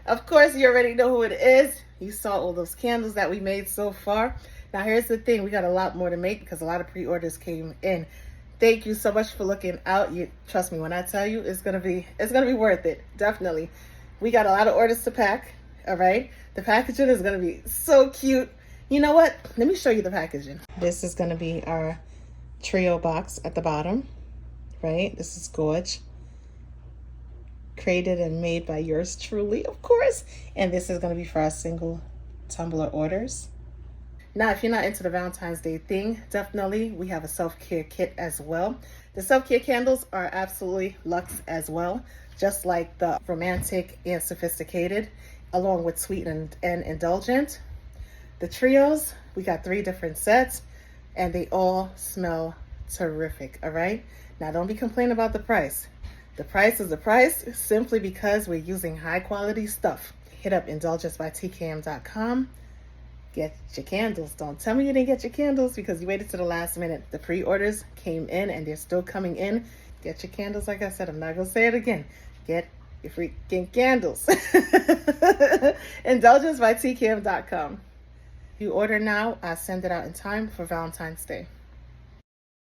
Of course, you already know who it is. You saw all those candles that we made so far. Now, here's the thing. We got a lot more to make because a lot of pre-orders came in. Thank you so much for looking out. You trust me when I tell you it's gonna be worth it. Definitely. We got a lot of orders to pack. All right. The packaging is gonna be so cute. You know what? Let me show you the packaging. This is gonna be our trio box at the bottom. Right? This is gorge. Created and made by yours truly, of course. And this is going to be for our single tumbler orders. Now, if you're not into the Valentine's Day thing, definitely we have a self-care kit as well. The self-care candles are absolutely luxe as well, just like the romantic and sophisticated, along with sweet and indulgent. The trios, we got 3 different sets, and they all smell terrific, all right? Now, don't be complaining about the price. The price is the price simply because we're using high quality stuff. Hit up indulgencebytkm.com. Get your candles. Don't tell me you didn't get your candles because you waited to the last minute. The pre-orders came in and they're still coming in. Get your candles. Like I said, I'm not going to say it again. Get your freaking candles. Indulgencebytkm.com. You order now, I send it out in time for Valentine's Day.